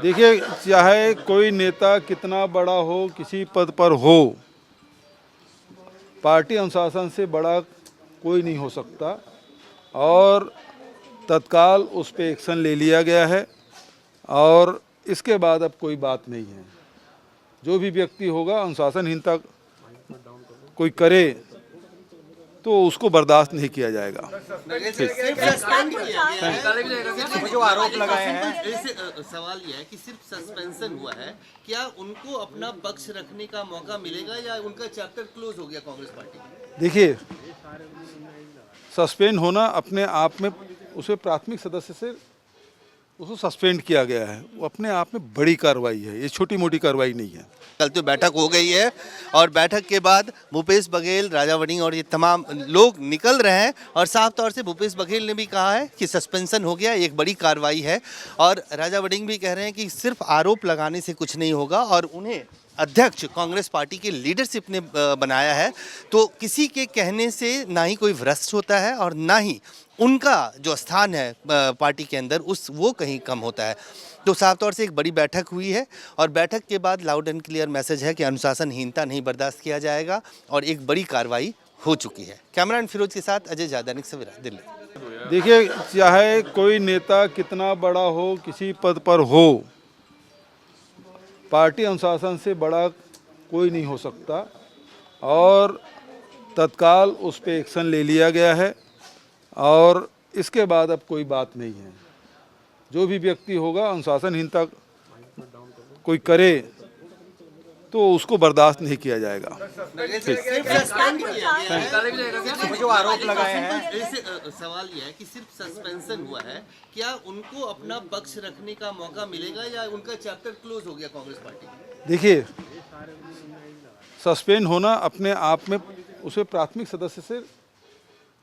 देखिए, चाहे कोई नेता कितना बड़ा हो, किसी पद पर हो, पार्टी अनुशासन से बड़ा कोई नहीं हो सकता और तत्काल उस पर एक्शन ले लिया गया है और इसके बाद अब कोई बात नहीं है। जो भी व्यक्ति होगा अनुशासनहीनता कोई करे तो उसको बर्दाश्त नहीं किया जाएगा। जो आरोप लगाए हैं, सवाल यह है कि सिर्फ सस्पेंशन हुआ है, क्या उनको अपना पक्ष रखने का मौका मिलेगा या उनका चैप्टर क्लोज हो गया कांग्रेस पार्टी? देखिए, सस्पेंड होना अपने आप में, उसे प्राथमिक सदस्य से उसको सस्पेंड किया गया है, वो अपने आप में बड़ी कार्रवाई है, ये छोटी मोटी कार्रवाई नहीं है। कल तो बैठक हो गई है और बैठक के बाद भूपेश बघेल, राजा वड़िंग और ये तमाम लोग निकल रहे हैं और साफ तौर से भूपेश बघेल ने भी कहा है कि सस्पेंशन हो गया, एक बड़ी कार्रवाई है और राजा वड़िंग भी कह रहे हैं कि सिर्फ आरोप लगाने से कुछ नहीं होगा और उन्हें अध्यक्ष कांग्रेस पार्टी के लीडरशिप ने बनाया है, तो किसी के कहने से ना ही कोई भ्रष्ट होता है और ना ही उनका जो स्थान है पार्टी के अंदर वो कहीं कम होता है। तो साफ तौर से एक बड़ी बैठक हुई है और बैठक के बाद लाउड एंड क्लियर मैसेज है कि अनुशासनहीनता नहीं बर्दाश्त किया जाएगा और एक बड़ी कार्रवाई हो चुकी है। कैमरामैन फिरोज के साथ अजय जादानिक सवेरा, दिल्ली। देखिए, चाहे कोई नेता कितना बड़ा हो, किसी पद पर हो, पार्टी अनुशासन से बड़ा कोई नहीं हो सकता और तत्काल उस पर एक्शन ले लिया गया है और इसके बाद अब कोई बात नहीं है। जो भी व्यक्ति होगा अनुशासनहीनता कोई करे तो उसको बर्दाश्त नहीं किया जाएगा। जो आरोप लगाए हैं, सवाल यह है कि सिर्फ सस्पेंशन हुआ है, क्या उनको अपना पक्ष रखने का मौका मिलेगा या उनका चैप्टर क्लोज हो गया कांग्रेस पार्टी? देखिए, सस्पेंड होना अपने आप में, उसे प्राथमिक सदस्य से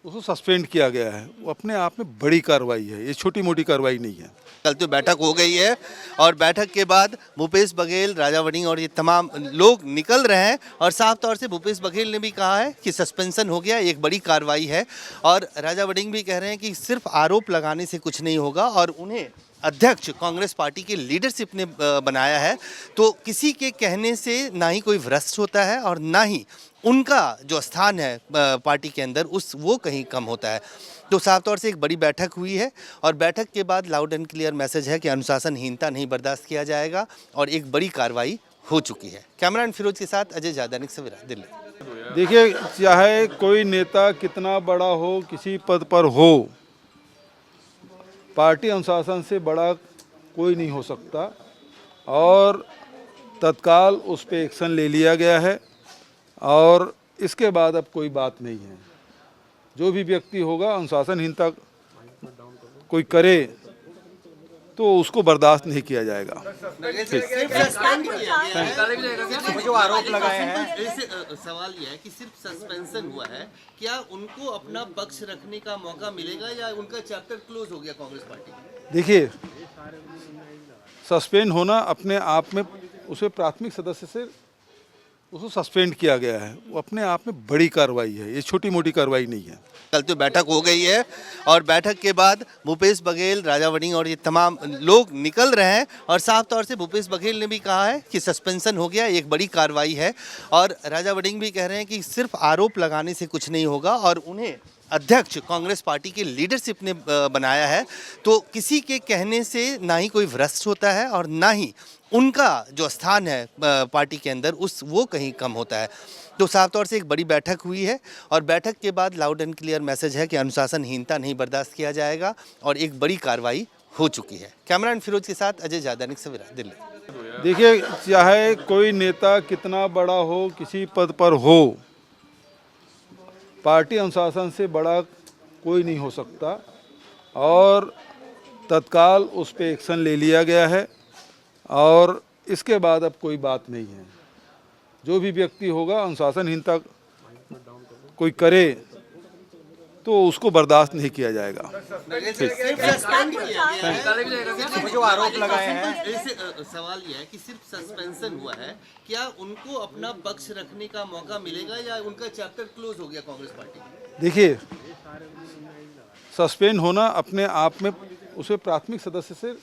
उसको सस्पेंड किया गया है, वो अपने आप में बड़ी कार्रवाई है, ये छोटी मोटी कार्रवाई नहीं है। कल तो बैठक हो गई है और बैठक के बाद भूपेश बघेल, राजा वड़िंग और ये तमाम लोग निकल रहे हैं और साफ तौर से भूपेश बघेल ने भी कहा है कि सस्पेंशन हो गया, एक बड़ी कार्रवाई है और राजा वड़िंग भी कह रहे हैं कि सिर्फ आरोप लगाने से कुछ नहीं होगा और उन्हें अध्यक्ष कांग्रेस पार्टी के लीडरशिप ने बनाया है, तो किसी के कहने से ना ही कोई भ्रष्ट होता है और ना ही उनका जो स्थान है पार्टी के अंदर वो कहीं कम होता है। तो साफ तौर से एक बड़ी बैठक हुई है और बैठक के बाद लाउड एंड क्लियर मैसेज है कि अनुशासनहीनता नहीं बर्दाश्त किया जाएगा और एक बड़ी कार्रवाई हो चुकी है। कैमरामैन फिरोज के साथ अजय जादानिक सवेरा, दिल्ली। देखिए, चाहे कोई नेता कितना बड़ा हो, किसी पद पर हो, पार्टी अनुशासन से बड़ा कोई नहीं हो सकता और तत्काल उस पर एक्शन ले लिया गया है और इसके बाद अब कोई बात नहीं है। जो भी व्यक्ति होगा अनुशासनहीनता कोई करे तो उसको बर्दाश्त नहीं किया जाएगा। जो आरोप लगाए हैं, सवाल यह है कि सिर्फ सस्पेंशन हुआ है, क्या उनको अपना पक्ष रखने का मौका मिलेगा या उनका चैप्टर क्लोज हो गया कांग्रेस पार्टी? देखिए, सस्पेंड होना अपने आप में, उसे प्राथमिक सदस्य से उसको सस्पेंड किया गया है, वो अपने आप में बड़ी कार्रवाई है, ये छोटी मोटी कार्रवाई नहीं है। कल तो बैठक हो गई है और बैठक के बाद भूपेश बघेल, राजा वड़िंग और ये तमाम लोग निकल रहे हैं और साफ तौर से भूपेश बघेल ने भी कहा है कि सस्पेंशन हो गया, एक बड़ी कार्रवाई है और राजा वड़िंग भी कह रहे हैं कि सिर्फ आरोप लगाने से कुछ नहीं होगा और उन्हें अध्यक्ष कांग्रेस पार्टी के लीडरशिप ने बनाया है, तो किसी के कहने से ना ही कोई भ्रष्ट होता है और ना ही उनका जो स्थान है पार्टी के अंदर वो कहीं कम होता है। तो साफ तौर से एक बड़ी बैठक हुई है और बैठक के बाद लाउड एंड क्लियर मैसेज है कि अनुशासनहीनता नहीं बर्दाश्त किया जाएगा और एक बड़ी कार्रवाई हो चुकी है। कैमरामैन फिरोज के साथ अजय जादानिक सवेरा, दिल्ली। देखिए, चाहे कोई नेता कितना बड़ा हो, किसी पद पर हो, पार्टी अनुशासन से बड़ा कोई नहीं हो सकता और तत्काल उस पर एक्शन ले लिया गया है और इसके बाद अब कोई बात नहीं है। जो भी व्यक्ति होगा अनुशासनहीनता कोई करे तो उसको बर्दाश्त नहीं किया जाएगा। जो आरोप लगाए हैं, सवाल यह है कि सिर्फ सस्पेंशन हुआ है, क्या उनको अपना पक्ष रखने का मौका मिलेगा या उनका चैप्टर क्लोज हो गया कांग्रेस पार्टी? देखिए, सस्पेंड होना अपने आप में, उसे प्राथमिक सदस्य से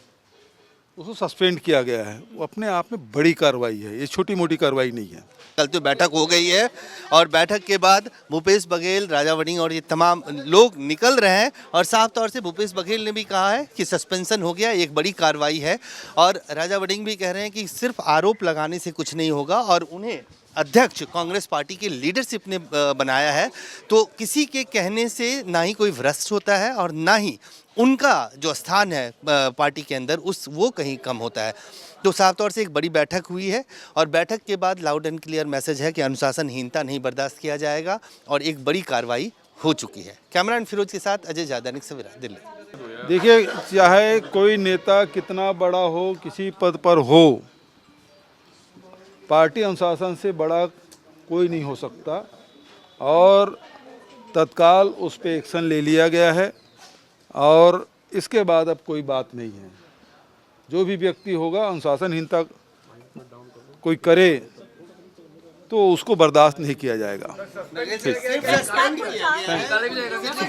उसको सस्पेंड किया गया है। वो अपने आप में बड़ी कार्रवाई है, ये छोटी मोटी कार्रवाई नहीं है। कल तो बैठक हो गई है और बैठक के बाद भूपेश बघेल, राजा वड़िंग और ये तमाम लोग निकल रहे हैं और साफ तौर से भूपेश बघेल ने भी कहा है कि सस्पेंशन हो गया, एक बड़ी कार्रवाई है। और राजा वड़िंग भी कह रहे हैं कि सिर्फ आरोप लगाने से कुछ नहीं होगा और उन्हें अध्यक्ष कांग्रेस पार्टी के लीडरशिप ने बनाया है, तो किसी के कहने से ना ही कोई भ्रष्ट होता है और ना ही उनका जो स्थान है पार्टी के अंदर वो कहीं कम होता है। तो साफ तौर से एक बड़ी बैठक हुई है और बैठक के बाद लाउड एंड क्लियर मैसेज है कि अनुशासनहीनता नहीं बर्दाश्त किया जाएगा और एक बड़ी कार्रवाई हो चुकी है। कैमरामैन फिरोज के साथ अजय जादा, दैनिक सवेरा, दिल्ली। देखिए, चाहे कोई नेता कितना बड़ा हो, किसी पद पर हो, पार्टी अनुशासन से बड़ा कोई नहीं हो सकता और तत्काल उस पर एक्शन ले लिया गया है और इसके बाद अब कोई बात नहीं है। जो भी व्यक्ति होगा, अनुशासनहीनता कोई करे तो उसको बर्दाश्त नहीं किया जाएगा।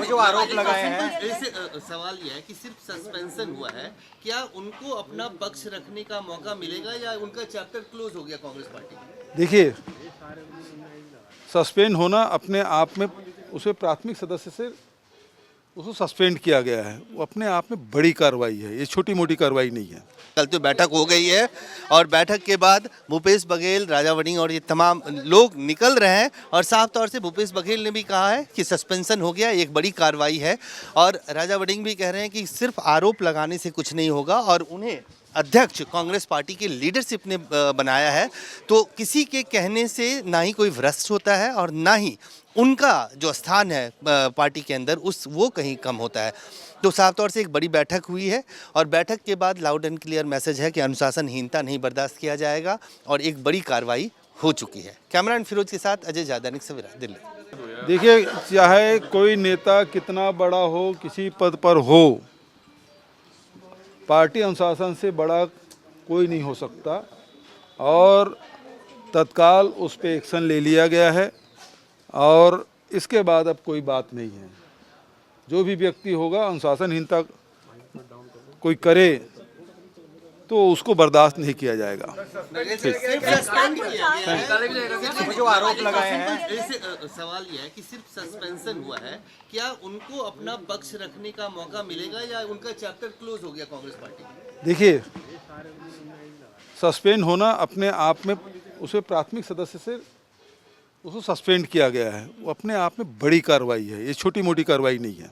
जो आरोप लगाए हैं, सवाल यह है कि सिर्फ सस्पेंशन हुआ है, क्या उनको अपना पक्ष रखने का मौका मिलेगा या उनका चैप्टर क्लोज हो गया कांग्रेस पार्टी? देखिए, सस्पेंड होना अपने आप में, उसे प्राथमिक सदस्य से उसको सस्पेंड किया गया है, वो अपने आप में बड़ी कार्रवाई है, ये छोटी मोटी कार्रवाई नहीं है। कल तो बैठक हो गई है और बैठक के बाद भूपेश बघेल, राजा वड़िंग और ये तमाम लोग निकल रहे हैं और साफ तौर से भूपेश बघेल ने भी कहा है कि सस्पेंशन हो गया, एक बड़ी कार्रवाई है। और राजा वड़िंग भी कह रहे हैं कि सिर्फ आरोप लगाने से कुछ नहीं होगा और उन्हें अध्यक्ष कांग्रेस पार्टी के लीडरशिप ने बनाया है, तो किसी के कहने से ना ही कोई भ्रष्ट होता है और ना ही उनका जो स्थान है पार्टी के अंदर वो कहीं कम होता है। तो साफ तौर से एक बड़ी बैठक हुई है और बैठक के बाद लाउड एंड क्लियर मैसेज है कि अनुशासनहीनता नहीं बर्दाश्त किया जाएगा और एक बड़ी कार्रवाई हो चुकी है। कैमरामैन फिरोज के साथ अजय जादा, दैनिक सवेरा, दिल्ली। देखिए, चाहे कोई नेता कितना बड़ा हो, किसी पद पर हो, पार्टी अनुशासन से बड़ा कोई नहीं हो सकता और तत्काल उस पर एक्शन ले लिया गया है और इसके बाद अब कोई बात नहीं है। जो भी व्यक्ति होगा, अनुशासनहीनता कोई करे तो उसको बर्दाश्त नहीं किया जाएगा। जो आरोप लगाए हैं, सवाल यह है कि सिर्फ सस्पेंशन हुआ है, क्या उनको अपना पक्ष रखने का मौका मिलेगा या उनका चैप्टर क्लोज हो गया कांग्रेस पार्टी? देखिए, सस्पेंड होना अपने आप में, उसे प्राथमिक सदस्य से उसको सस्पेंड किया गया है, वो अपने आप में बड़ी कार्रवाई है, ये छोटी मोटी कार्रवाई नहीं है।